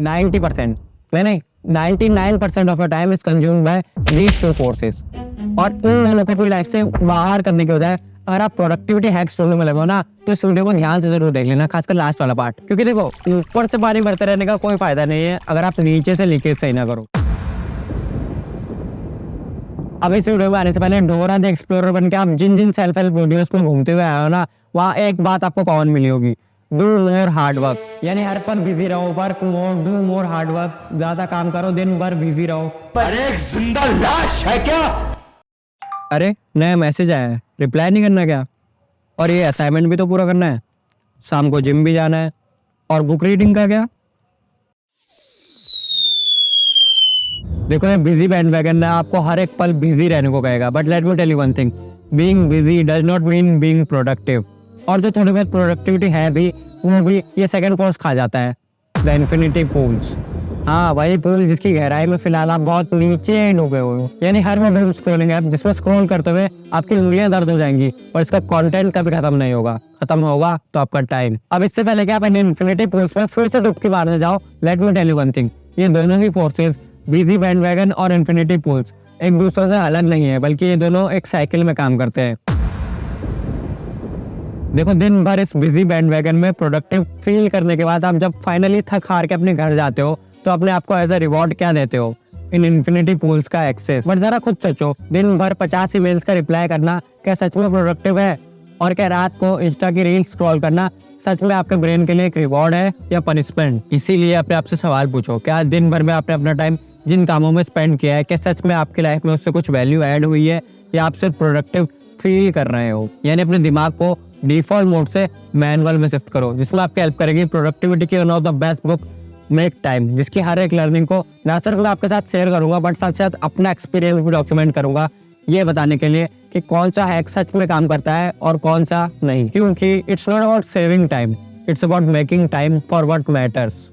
90% नहीं 99% of your time is consumed by these two forces. और इन दोनों को अपनी लाइफ से बाहर करने के बजाय अगर आप प्रोडक्टिविटी हैक्स ढूंढने में लगो ना, तो इस वीडियो को ध्यान से जरूर देख लेना, खासकर लास्ट वाला पार्ट। क्योंकि देखो, ऊपर से पानी भरते रहने का कोई फायदा नहीं है अगर आप नीचे से लीकेज सही ना करो। अब इस वीडियो में आने से पहले डोरा द एक्सप्लोरर बन के आप जिन जिन सेल्फ हेल्प वीडियोस को घूमते हुए आए हो ना, वहाँ एक बात आपको कॉमन मिली होगी, डू मोर हार्ड वर्क। यानी हर पल बिजी रहो, work more, do more hard work, ज्यादा काम करो, दिन भर बिजी रहो। अरे एक जिंदा लाश है क्या? अरे नया मैसेज आया है, रिप्लाई नहीं करना क्या? और ये असाइनमेंट भी तो पूरा करना है, शाम को जिम भी जाना है, और बुक रीडिंग का क्या? देखो, ये बिजी बैंडवैगन ना आपको हर एक पल बिजी रहने को कहेगा, but let me tell you one thing, being busy does not mean being productive. और जो थोड़ी बहुत प्रोडक्टिविटी है भी, वो भी ये सेकंड कोर्स खा जाता है, द इन्फिनिटी पूल्स। हाँ, वही पूल जिसकी गहराई में फिलहाल आप बहुत नीचे डूबे हुए हो। यानी हर मोबाइल स्क्रॉलिंग ऐप जिसमें स्क्रॉल करते हुए आपकी उंगलियां दर्द हो जाएंगी, और इसका कंटेंट कभी खत्म नहीं होगा। खत्म होगा तो आपका टाइम। अब इससे पहले कि आप इन इन्फिनिटी पूल्स में फिर से डुबकी मारने जाओ, let me tell you one thing, ये दोनों ही फोर्सेस, बिजी बैंडवैगन और इन्फिनिटी पूल्स, एक दूसरे से अलग नहीं है, बल्कि ये दोनों एक साइकिल में काम करते हैं। देखो, दिन भर इस बिजी बैंडवैगन में प्रोडक्टिव फील करने के बाद आप जब फाइनली थक हार के अपने घर जाते हो, तो अपने आप को एज अ रिवॉर्ड क्या देते हो? इन इन्फिनिटी पूल्स का एक्सेस। बट जरा खुद सोचो, दिन भर 50 ईमेल्स का रिप्लाई करना क्या सच में प्रोडक्टिव है? और क्या रात को इंस्टा की रील स्क्रॉल करना सच में आपके ब्रेन के लिए एक रिवॉर्ड है या पनिशमेंट? इसीलिए अपने आप से सवाल पूछो, क्या दिन भर में आपने अपना टाइम जिन कामों में स्पेंड किया है, क्या सच में आपकी लाइफ में उससे कुछ वैल्यू ऐड हुई है, या आप सिर्फ प्रोडक्टिव फील कर रहे हो? यानी अपने दिमाग को डिफॉल्ट मोड से मैनुअल में शिफ्ट करो, जिसमें आपकी हेल्प करेगी प्रोडक्टिविटी की one of the best book, make time, जिसकी हर एक लर्निंग को ना सिर्फ मैं आपके साथ शेयर करूंगा, बट साथ साथ अपना एक्सपीरियंस भी डॉक्यूमेंट करूंगा, ये बताने के लिए कि कौन सा हैक सच में काम करता है और कौन सा नहीं। क्योंकि it's not about saving time, it's about making time for what matters.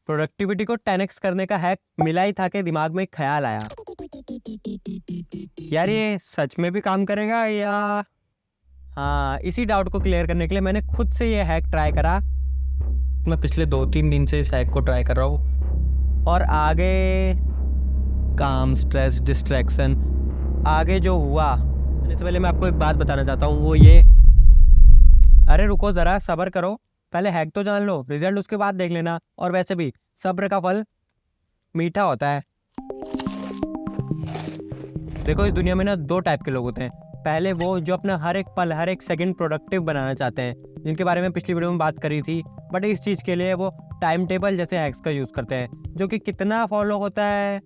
Productivity को 10x करने का हैक मिला ही था कि दिमाग में एक ख्याल आया, यार ये सच में भी काम करेगा या? हाँ, इसी डाउट को क्लियर करने के लिए मैंने खुद से ये हैक ट्राई करा। मैं पिछले 2-3 दिन से इस हैक को ट्राई कर रहा हूँ, और आगे काम, स्ट्रेस, डिस्ट्रैक्शन, आगे जो हुआ, इससे पहले मैं आपको एक बात बताना चाहता हूँ, वो ये। अरे रुको जरा, सब्र करो, पहले हैक तो जान लो, रिजल्ट उसके बाद देख लेना। और वैसे भी सब्र का फल मीठा होता है। देखो, इस दुनिया में ना 2 टाइप के लोग होते हैं। पहले वो जो अपना हर एक पल, हर एक सेकंड प्रोडक्टिव बनाना चाहते हैं, जिनके बारे में पिछली वीडियो में बात करी थी, बट इस चीज़ के लिए वो टाइम टेबल जैसे हैक्स का यूज़ करते हैं, जो कि कितना फॉलो होता है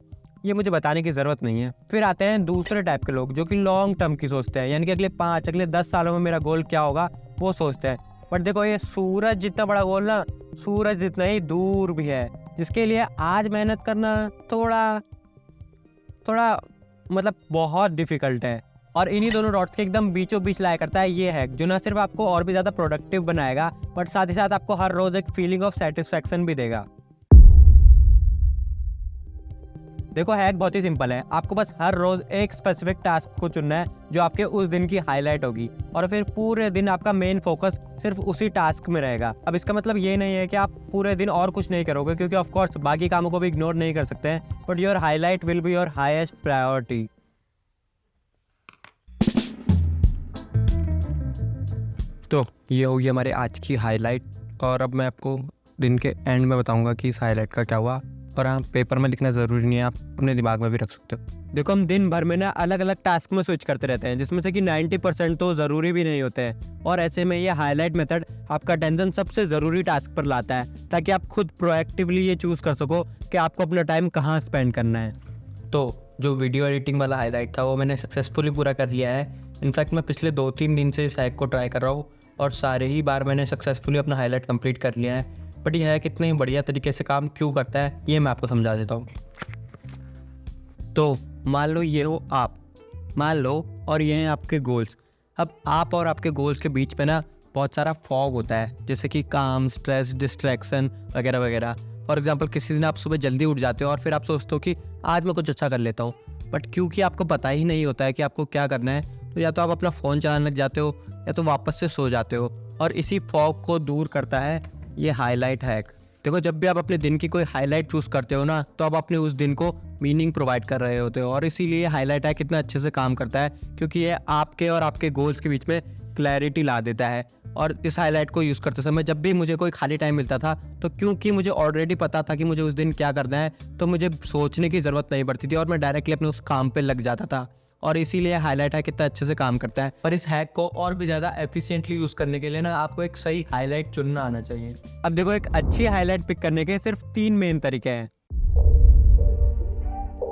ये मुझे बताने की ज़रूरत नहीं है। फिर आते हैं दूसरे टाइप के लोग, जो कि लॉन्ग टर्म की सोचते हैं, यानी कि अगले 5, अगले 10 सालों में मेरा गोल क्या होगा वो सोचते हैं। बट देखो, ये सूरज जितना बड़ा गोल ना, सूरज जितना ही दूर भी है, जिसके लिए आज मेहनत करना थोड़ा मतलब बहुत डिफिकल्ट है। और इन्हीं दोनों डॉट्स के एकदम बीचों बीच लाया करता है ये हैक, जो ना सिर्फ आपको और भी ज़्यादा प्रोडक्टिव बनाएगा, बट साथ ही साथ आपको हर रोज़ एक फीलिंग ऑफ सेटिस्फैक्शन भी देगा। देखो, हैक बहुत ही सिंपल है, आपको बस हर रोज एक स्पेसिफिक टास्क को चुनना है जो आपके उस दिन की हाईलाइट होगी, और फिर पूरे दिन आपका मेन फोकस सिर्फ उसी टास्क में रहेगा। अब इसका मतलब ये नहीं है कि आप पूरे दिन और कुछ नहीं करोगे, क्योंकि ऑफ कोर्स बाकी कामों को भी इग्नोर नहीं कर सकते हैं, but your highlight will be your highest priority. तो ये होगी हमारे आज की हाईलाइट, और अब मैं आपको दिन के एंड में बताऊंगा कि इस हाईलाइट का क्या हुआ। और हाँ, पेपर में लिखना ज़रूरी नहीं है, आप अपने दिमाग में भी रख सकते हो। देखो, हम दिन भर में ना अलग अलग टास्क में स्विच करते रहते हैं, जिसमें से कि 90% तो ज़रूरी भी नहीं होते हैं, और ऐसे में ये हाईलाइट मेथड आपका अटेंशन सबसे ज़रूरी टास्क पर लाता है, ताकि आप खुद प्रोएक्टिवली ये चूज़ कर सको कि आपको अपना टाइम कहाँ स्पेंड करना है। तो जो वीडियो एडिटिंग वाला हाईलाइट था वो मैंने सक्सेसफुली पूरा कर लिया है। इनफैक्ट मैं पिछले 2-3 दिन से इस हैक को ट्राई कर रहा हूँ, और सारे ही बार मैंने सक्सेसफुली अपना हाईलाइट कंप्लीट कर लिया है। बट यह है कितने बढ़िया तरीके से काम क्यों करता है ये मैं आपको समझा देता हूँ। तो मान लो ये हो आप, मान लो, और ये हैं आपके गोल्स। अब आप और आपके गोल्स के बीच में ना बहुत सारा फॉग होता है, जैसे कि काम, स्ट्रेस, डिस्ट्रैक्शन वगैरह वगैरह। फॉर एग्जांपल, किसी दिन आप सुबह जल्दी उठ जाते हो और फिर आप सोचते हो कि आज मैं कुछ अच्छा कर लेता हूँ, बट क्योंकि आपको पता ही नहीं होता है कि आपको क्या करना है, तो तो या तो आप अपना फ़ोन चलाने लग जाते हो या तो वापस से सो जाते हो। और इसी फॉग को दूर करता है ये हाईलाइट हैक। देखो, जब भी आप अपने दिन की कोई हाईलाइट चूज़ करते हो ना, तो आप अपने उस दिन को मीनिंग प्रोवाइड कर रहे होते हो। और इसीलिए हाईलाइट हैक कितना अच्छे से काम करता है, क्योंकि ये आपके और आपके गोल्स के बीच में क्लैरिटी ला देता है। और इस हाईलाइट को यूज़ करते समय जब भी मुझे कोई खाली टाइम मिलता था, तो क्योंकि मुझे ऑलरेडी पता था कि मुझे उस दिन क्या करना है, तो मुझे सोचने की ज़रूरत नहीं पड़ती थी और मैं डायरेक्टली अपने उस काम पे लग जाता था। और इसीलिए हाईलाइट हैक कितना अच्छे से काम करता है। पर इस हैक को और भी ज़्यादा एफिशिएंटली यूज़ करने के लिए ना, आपको एक सही हाईलाइट चुनना आना चाहिए। अब देखो, एक अच्छी हाईलाइट पिक करने के सिर्फ 3 मेन तरीके हैं।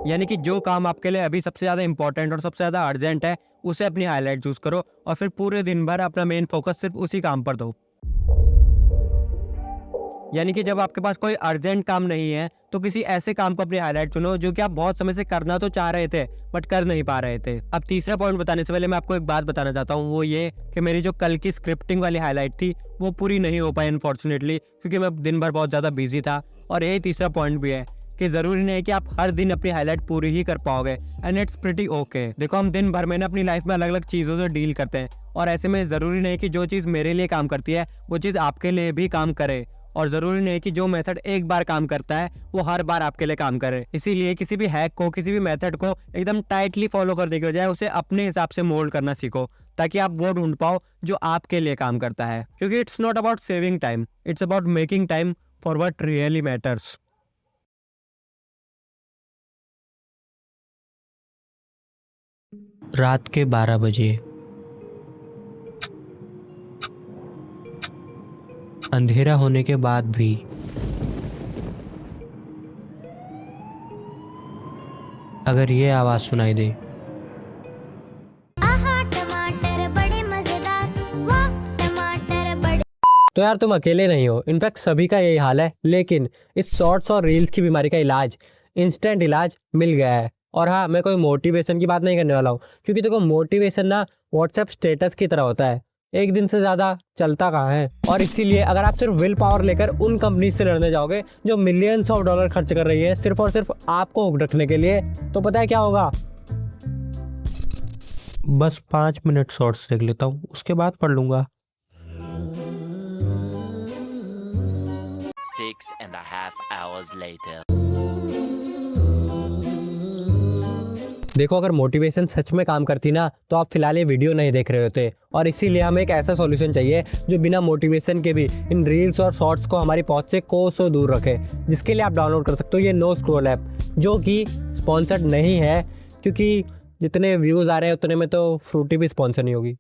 यानी कि जो काम आपके लिए अभी सबसे ज़्यादा इंपॉर्टेंट और सबसे ज़्यादा अर्जेंट है, उसे अपनी हाईलाइट चूज़ करो और फिर पूरे दिन भर अपना मेन फोकस सिर्फ उसी काम पर दो। यानी कि जब आपके पास कोई अर्जेंट काम नहीं है, तो किसी ऐसे काम को अपनी हाईलाइट चुनो जो कि आप बहुत समय से करना तो चाह रहे थे बट कर नहीं पा रहे थे। अब तीसरा पॉइंट बताने से पहले मैं आपको एक बात बताना चाहता हूँ, वो ये कि मेरी जो कल की स्क्रिप्टिंग वाली हाईलाइट थी वो पूरी नहीं हो पाई अनफॉर्चुनेटली, क्योंकि मैं दिन भर बहुत ज़्यादा बिजी था। और यही तीसरा पॉइंट भी है कि ज़रूरी नहीं कि आप हर दिन अपनी हाईलाइट पूरी ही कर पाओगे, एंड इट्स प्रीटी ओके। देखो, हम दिन भर में अपनी लाइफ में अलग अलग चीज़ों से डील करते हैं, और ऐसे में ज़रूरी नहीं कि जो चीज़ मेरे लिए काम करती है वो चीज़ आपके लिए भी काम करे। और ज़रूरी नहीं कि जो मेथड एक बार काम करता है वो हर बार आपके लिए काम करे। इसीलिए किसी भी हैक को, किसी भी मेथड को एकदम टाइटली फॉलो करने के बजाय उसे अपने हिसाब से मोल्ड करना सीखो, ताकि आप वो ढूंढ पाओ जो आपके लिए काम करता है। क्योंकि it's not about saving time, it's about making time for what really matters. रात के 12 बजे अंधेरा होने के बाद भी अगर ये आवाज सुनाई दे, आहा टमाटर बड़े मजेदार, वाह टमाटर बड़े। तो यार तुम अकेले नहीं हो, इनफैक्ट सभी का यही हाल है। लेकिन इस शॉर्ट्स और रील्स की बीमारी का इलाज, इंस्टेंट इलाज मिल गया है। और हाँ, मैं कोई मोटिवेशन की बात नहीं करने वाला हूँ, क्योंकि देखो, मोटिवेशन ना व्हाट्सएप स्टेटस की तरह होता है, एक दिन से ज़्यादा चलता कहाँ है। और इसीलिए अगर आप सिर्फ विल पावर लेकर उन कंपनी से लड़ने जाओगे जो मिलियंस ऑफ डॉलर खर्च कर रही है सिर्फ और सिर्फ आपको हुक रखने के लिए, तो पता है क्या होगा? बस 5 मिनट शॉर्ट्स देख लेता हूँ, उसके बाद पढ़ लूंगा। 6.5 hours later. देखो, अगर मोटिवेशन सच में काम करती ना, तो आप फिलहाल ये वीडियो नहीं देख रहे होते। और इसीलिए हमें एक ऐसा सॉल्यूशन चाहिए जो बिना मोटिवेशन के भी इन रील्स और शॉर्ट्स को हमारी पहुंच से कोसों दूर रखे, जिसके लिए आप डाउनलोड कर सकते हो ये नो स्क्रॉल ऐप, जो कि स्पॉन्सर्ड नहीं है, क्योंकि जितने व्यूज़ आ रहे हैं उतने में तो फ्रूटी भी स्पॉन्सर नहीं होगी।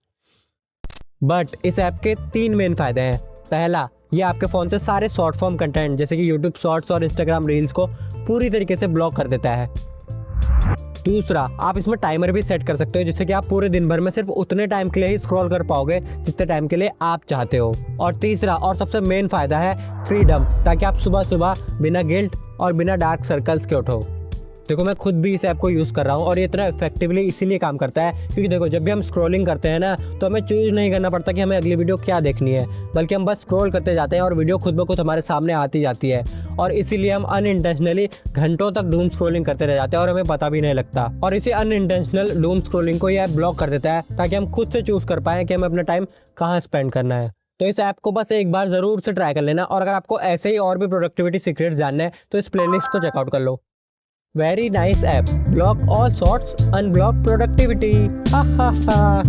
बट इस ऐप के 3 मेन फ़ायदे हैं। पहला, ये आपके फ़ोन से सारे शॉर्ट फॉर्म कंटेंट जैसे कि यूट्यूब शॉर्ट्स और इंस्टाग्राम रील्स को पूरी तरीके से ब्लॉक कर देता है। दूसरा, आप इसमें टाइमर भी सेट कर सकते हो, जिससे कि आप पूरे दिन भर में सिर्फ उतने टाइम के लिए ही स्क्रॉल कर पाओगे जितने टाइम के लिए आप चाहते हो। और तीसरा और सबसे मेन फ़ायदा है फ्रीडम, ताकि आप सुबह सुबह बिना गिल्ट और बिना डार्क सर्कल्स के उठो। देखो, मैं खुद भी इस ऐप को यूज़ कर रहा हूँ और ये इतना इफेक्टिवली इसीलिए काम करता है क्योंकि देखो, जब भी हम स्क्रॉलिंग करते हैं ना, तो हमें चूज नहीं करना पड़ता कि हमें अगली वीडियो क्या देखनी है, बल्कि हम बस स्क्रॉल करते जाते हैं और वीडियो खुद ब खुद हमारे सामने आती जाती है। और इसीलिए हम अनइंटेंशनली घंटों तक डूम स्क्रॉलिंग करते रह जाते हैं और हमें पता भी नहीं लगता। और इसी अनइंटेंशनल डूम स्क्रॉलिंग को ये ऐप ब्लॉक कर देता है, ताकि हम खुद से चूज़ कर पाएँ कि हमें अपना टाइम कहाँ स्पेंड करना है। तो इस ऐप को बस एक बार ज़रूर से ट्राई कर लेना। और अगर आपको ऐसे ही और भी प्रोडक्टिविटी सीक्रेट्स जानना है तो इस प्लेलिस्ट को चेकआउट कर लो। Very nice app, block all shorts, unblock productivity. हा हा हा।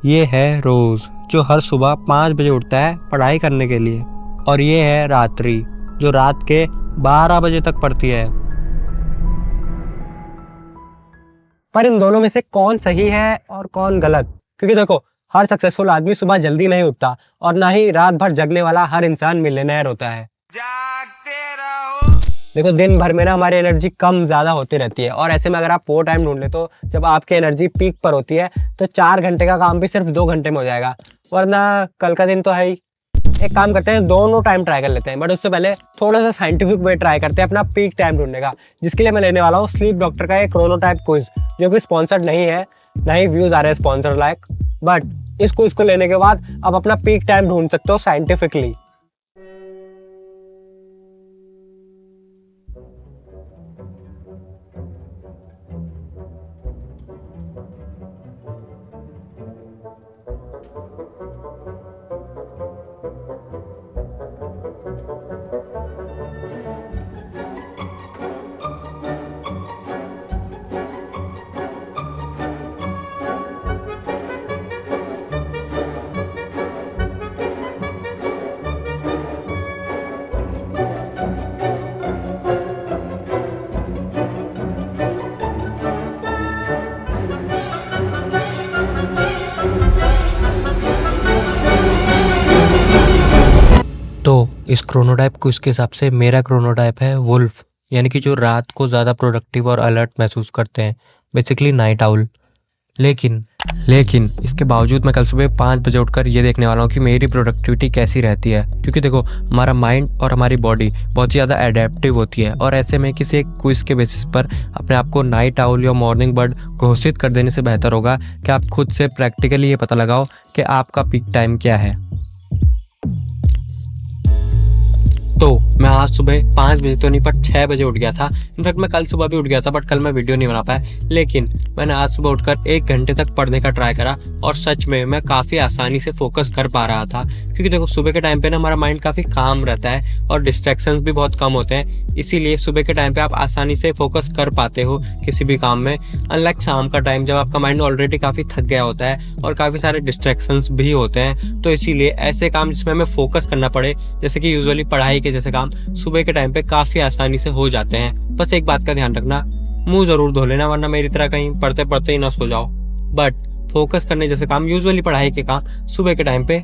ये है रोज, जो हर सुबह 5 बजे उठता है पढ़ाई करने के लिए। और ये है रात्रि, जो रात के 12 बजे तक पढ़ती है। पर इन दोनों में से कौन सही है और कौन गलत? क्योंकि देखो, हर सक्सेसफुल आदमी सुबह जल्दी नहीं उठता, और ना ही रात भर जगने वाला हर इंसान मिलियनेयर होता है। जागते रहो। देखो, दिन भर में ना हमारी एनर्जी कम ज़्यादा होती रहती है, और ऐसे में अगर आप वो टाइम ढूंढ ले तो जब आपकी एनर्जी पीक पर होती है, तो 4 घंटे का काम भी सिर्फ 2 घंटे में हो जाएगा। वरना कल का दिन तो है ही। एक काम करते हैं, दोनों टाइम ट्राई कर लेते हैं, बट उससे पहले थोड़ा सा साइंटिफिक वे ट्राई करते हैं अपना पीक टाइम ढूंढने का, जिसके लिए मैं लेने वाला हूँ स्लीप डॉक्टर का एक क्रोनोटाइप क्विज, जो कि स्पॉन्सर्ड नहीं है, ना ही व्यूज आ रहे हैं स्पॉन्सर लाइक। बट इस क्विज को लेने के बाद आप अपना पीक टाइम ढूंढ सकते हो साइंटिफिकली। इस क्रोनोटाइप को इसके हिसाब से मेरा क्रोनोटाइप है वुल्फ, यानी कि जो रात को ज़्यादा प्रोडक्टिव और अलर्ट महसूस करते हैं, बेसिकली नाइट आउल। लेकिन इसके बावजूद मैं कल सुबह 5 बजे उठकर ये देखने वाला हूँ कि मेरी प्रोडक्टिविटी कैसी रहती है, क्योंकि देखो हमारा माइंड और हमारी बॉडी बहुत ज़्यादा एडेप्टिव होती है, और ऐसे में किसी एक क्विज के बेसिस पर अपने आप को नाइट आउल या मॉर्निंग बर्ड घोषित कर देने से बेहतर होगा कि आप खुद से प्रैक्टिकली ये पता लगाओ कि आपका पीक टाइम क्या है। तो मैं आज सुबह 5 बजे तो नहीं पर 6 बजे उठ गया था। इनफैक्ट मैं कल सुबह भी उठ गया था, बट कल मैं वीडियो नहीं बना पाया। लेकिन मैंने आज सुबह उठकर 1 घंटे तक पढ़ने का ट्राई करा, और सच में मैं काफ़ी आसानी से फोकस कर पा रहा था, क्योंकि देखो सुबह के टाइम पे ना हमारा माइंड काफ़ी काम रहता है और डिस्ट्रैक्शंस भी बहुत कम होते हैं। इसीलिए सुबह के टाइम पे आप आसानी से फोकस कर पाते हो किसी भी काम में, अनलाइक शाम का टाइम जब आपका माइंड ऑलरेडी काफ़ी थक गया होता है और काफ़ी सारे डिस्ट्रैक्शंस भी होते हैं। तो इसीलिए ऐसे काम जिसमें हमें फोकस करना पड़े, जैसे कि यूजुअली पढ़ाई के जैसे काम, सुबह के टाइम पे काफ़ी आसानी से हो जाते हैं। बस एक बात का ध्यान रखना, मुंह ज़रूर धो लेना, वरना मेरी तरह कहीं पढ़ते पढ़ते ही ना सो जाओ। बट फोकस करने जैसे काम, यूजुअली पढ़ाई के काम सुबह के टाइम पे।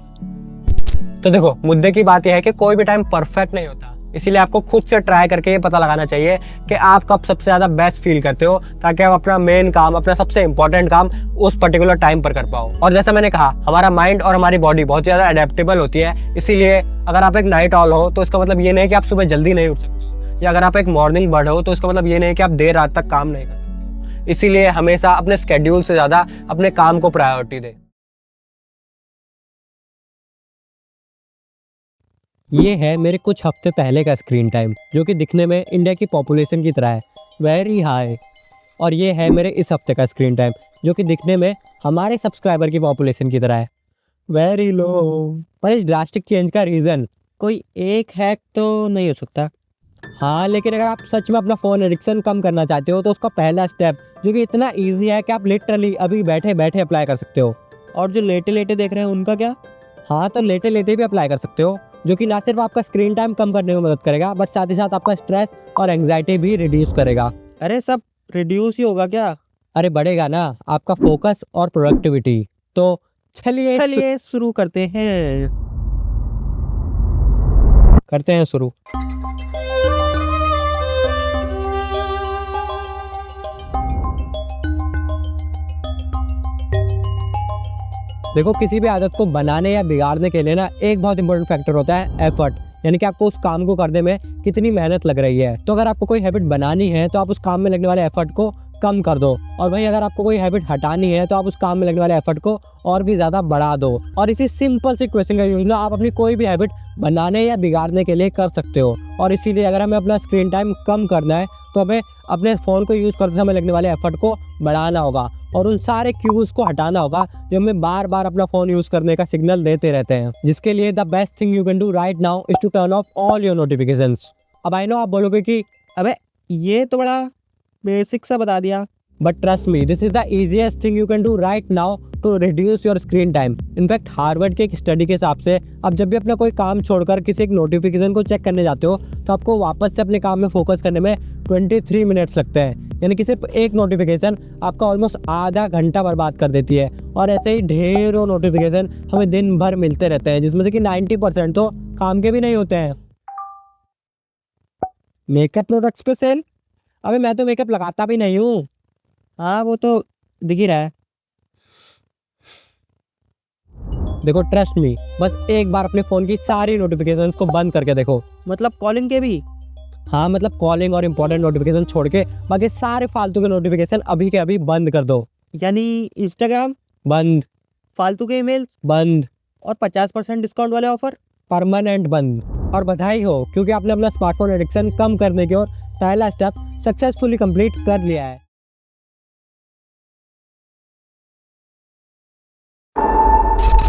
तो देखो मुद्दे की बात यह है कि कोई भी टाइम परफेक्ट नहीं होता, इसीलिए आपको खुद से ट्राई करके ये पता लगाना चाहिए कि आप कब सबसे ज़्यादा बेस्ट फील करते हो, ताकि आप अपना मेन काम, अपना सबसे इंपॉर्टेंट काम उस पर्टिकुलर टाइम पर कर पाओ। और जैसा मैंने कहा, हमारा माइंड और हमारी बॉडी बहुत ज़्यादा अडेप्टेबल होती है, इसीलिए अगर आप एक नाइट ऑल हो तो इसका मतलब ये नहीं कि आप सुबह जल्दी नहीं उठ सकते हो, या अगर आप एक मॉर्निंग बर्ड हो तो इसका मतलब ये नहीं कि आप देर रात तक काम नहीं कर सकते हो। इसीलिए हमेशा अपने स्केड्यूल से ज़्यादा अपने काम को प्रायोरिटी दें। ये है मेरे कुछ हफ्ते पहले का स्क्रीन टाइम, जो कि दिखने में इंडिया की पॉपुलेशन की तरह है, वेरी हाई। और ये है मेरे इस हफ्ते का स्क्रीन टाइम, जो कि दिखने में हमारे सब्सक्राइबर की पॉपुलेशन की तरह है, वेरी लो। पर इस ड्रास्टिक चेंज का रीज़न कोई एक हैक तो नहीं हो सकता। हाँ, लेकिन अगर आप सच में अपना फ़ोन एडिक्शन कम करना चाहते हो तो उसका पहला स्टेप, जो कि इतना ईजी है कि आप लिटरली अभी बैठे बैठे अप्लाई कर सकते हो। और जो लेटे लेटे देख रहे हैं उनका क्या? हाँ, तो लेटे लेटे भी अप्लाई कर सकते हो, जो कि ना सिर्फ आपका स्क्रीन टाइम कम करने में मदद करेगा, बट साथ ही साथ आपका स्ट्रेस और एंग्जाइटी भी रिड्यूस करेगा। अरे सब रिड्यूस ही होगा क्या? अरे बढ़ेगा ना आपका फोकस और प्रोडक्टिविटी। तो चलिए शुरू करते हैं शुरू। देखो किसी भी आदत को बनाने या बिगाड़ने के लिए ना एक बहुत इंपॉर्टेंट फैक्टर होता है एफर्ट, यानी कि आपको उस काम को करने में कितनी मेहनत लग रही है। तो अगर आपको कोई हैबिट बनानी है तो आप उस काम में लगने वाले एफर्ट को कम कर दो, और वहीं अगर आपको कोई हैबिट हटानी है तो आप उस काम में लगने वाले एफर्ट को और भी ज़्यादा बढ़ा दो। और इसी सिंपल सी क्वेश्चन का यूज ना आप अपनी कोई भी हैबिट बनाने या बिगाड़ने के लिए कर सकते हो। और इसीलिए अगर हमें अपना स्क्रीन टाइम कम करना है तो हमें अपने फ़ोन को यूज़ करते समय लगने वाले एफर्ट को बढ़ाना होगा, और उन सारे क्यूज़ को हटाना होगा जो हमें बार बार अपना फ़ोन यूज़ करने का सिग्नल देते रहते हैं। जिसके लिए the best thing you can do right now is to turn off all your notifications. अब आई नो आप बोलोगे कि अबे ये तो बड़ा बेसिक सा बता दिया, but trust me, this is the easiest thing you can do right now to reduce your screen time. In fact Harvard के एक स्टडी के हिसाब से आप जब भी अपना कोई काम छोड़कर किसी एक नोटिफिकेशन को चेक करने जाते हो तो आपको वापस से अपने काम में फोकस करने में 23 मिनट्स लगते हैं, यानी कि सिर्फ एक नोटिफिकेशन आपका ऑलमोस्ट आधा घंटा बर्बाद कर देती है। और ऐसे ही ढेरों नोटिफिकेशन हमें दिन भर मिलते रहते हैं, जिसमें से कि 90% तो काम के भी नहीं होते हैं। मेकअप प्रोडक्ट्स पे सेल? अबे मैं तो मेकअप लगाता भी नहीं हूँ। हाँ वो तो दिख ही रहा है। देखो ट्रस्ट मी, बस एक बार अपने फ़ोन की सारी नोटिफिकेशंस को बंद करके देखो। मतलब कॉलिंग के भी? हाँ, मतलब कॉलिंग और इम्पोर्टेंट नोटिफिकेशन छोड़ के बाकी सारे फालतू के नोटिफिकेशन अभी के अभी बंद कर दो। यानी इंस्टाग्राम बंद, फालतू के ईमेल बंद, और 50% डिस्काउंट वाले ऑफर परमानेंट बंद। और बधाई हो, क्योंकि आपने अपना स्मार्टफोन एडिक्शन कम करने की ओर पहला स्टेप सक्सेसफुली कंप्लीट कर लिया है।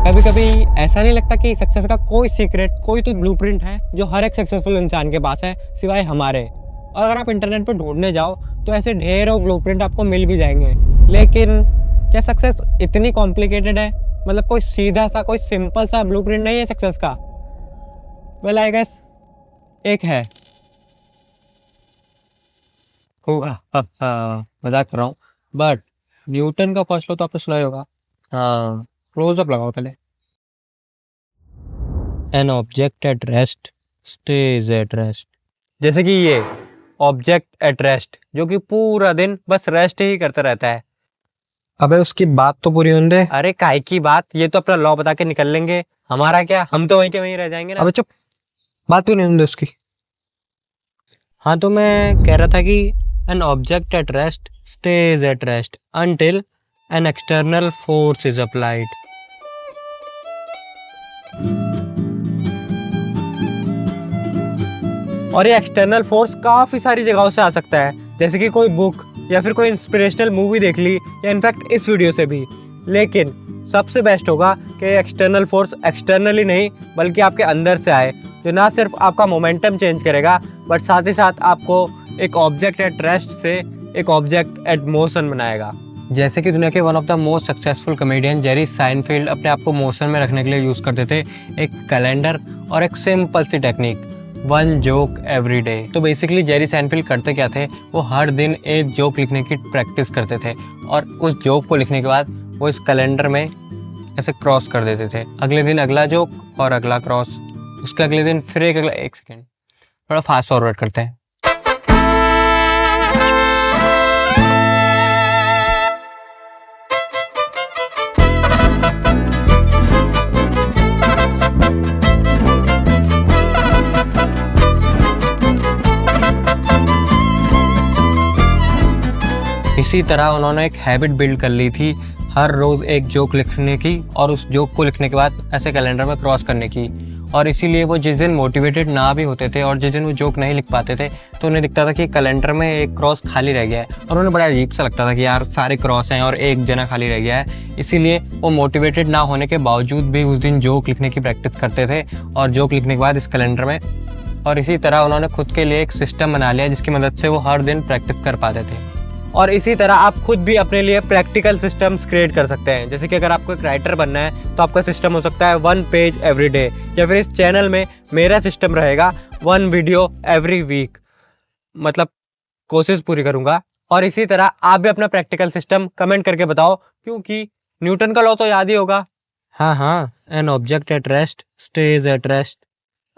कभी कभी ऐसा नहीं लगता कि सक्सेस का कोई सीक्रेट, कोई तो ब्लूप्रिंट है जो हर एक सक्सेसफुल इंसान के पास है सिवाय हमारे। और अगर आप इंटरनेट पर ढूंढने जाओ तो ऐसे ढेरों ब्लूप्रिंट आपको मिल भी जाएंगे, लेकिन क्या सक्सेस इतनी कॉम्प्लिकेटेड है? मतलब कोई सीधा सा, कोई सिंपल सा ब्लूप्रिंट नहीं है सक्सेस का? वेल आई गेस एक है। मजाक कर रहा हूँ, बट न्यूटन का फर्स्ट लॉ तो आपने सुना ही होगा। हाँ, क्लोज अप लगाओ पहले। An object at rest stage at rest. जैसे कि ये ऑब्जेक्ट एट रेस्ट, जो कि पूरा दिन बस रेस्ट ही करता रहता है। अबे उसकी बात तो पूरी होने दे। अरे काहे की बात, ये तो अपना लॉ बता के निकल लेंगे, हमारा क्या, हम तो वहीं के वहीं रह जाएंगे ना। अबे चुप, बात पूरी होने दे उसकी। हाँ तो मैं कह रहा था कि an object at rest stage at rest until an external force is applied. और ये एक्सटर्नल फोर्स काफी सारी जगहों से आ सकता है, जैसे कि कोई बुक या फिर कोई इंस्पिरेशनल मूवी देख ली, या इनफैक्ट इस वीडियो से भी। लेकिन सबसे बेस्ट होगा कि एक्सटर्नल फोर्स एक्सटर्नली नहीं बल्कि आपके अंदर से आए, जो ना सिर्फ आपका मोमेंटम चेंज करेगा बट साथ ही साथ आपको एक ऑब्जेक्ट एट रेस्ट से एक ऑब्जेक्ट एट मोशन बनाएगा। जैसे कि दुनिया के one of the most successful comedian Jerry Seinfeld अपने आप को मोशन में रखने के लिए यूज़ करते थे एक कैलेंडर और एक सिंपल सी technique, one joke every day. तो बेसिकली जेरी साइनफील्ड करते क्या थे, वो हर दिन एक जोक लिखने की प्रैक्टिस करते थे और उस जोक को लिखने के बाद वो इस कैलेंडर में ऐसे क्रॉस कर देते थे। अगले दिन अगला जोक और अगला क्रॉस, उसके अगले दिन फिर एक अगला। एक सेकेंड, थोड़ा फास्ट फॉरवर्ड करते हैं। इसी तरह उन्होंने एक हैबिट बिल्ड कर ली थी हर रोज़ एक जोक लिखने की, और उस जोक को लिखने के बाद ऐसे कैलेंडर में क्रॉस करने की। और इसीलिए वो जिस दिन मोटिवेटेड ना भी होते थे और जिस दिन वो जोक नहीं लिख पाते थे तो उन्हें दिखता था कि कैलेंडर में एक क्रॉस खाली रह गया है, और उन्हें बड़ा अजीब सा लगता था कि यार सारे क्रॉस हैं और एक जना खाली रह गया है। इसीलिए वो मोटिवेटेड ना होने के बावजूद भी उस दिन जोक लिखने की प्रैक्टिस करते थे और जोक लिखने के बाद इस कैलेंडर में। और इसी तरह उन्होंने खुद के लिए एक सिस्टम बना लिया जिसकी मदद से वो हर दिन प्रैक्टिस कर पाते थे। और इसी तरह आप खुद भी अपने लिए प्रैक्टिकल सिस्टम्स क्रिएट कर सकते हैं। जैसे कि अगर आपको एक राइटर बनना है तो आपका सिस्टम हो सकता है 1 पेज एवरी डे, या फिर इस चैनल में मेरा सिस्टम रहेगा 1 वीडियो एवरी वीक, मतलब कोशिश पूरी करूंगा। और इसी तरह आप भी अपना प्रैक्टिकल सिस्टम कमेंट करके बताओ, क्योंकि न्यूटन का लॉ तो याद ही होगा। हाँ, an object at rest stage at rest.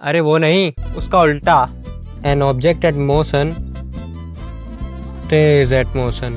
अरे वो नहीं, उसका उल्टा, an object at motion stays at motion।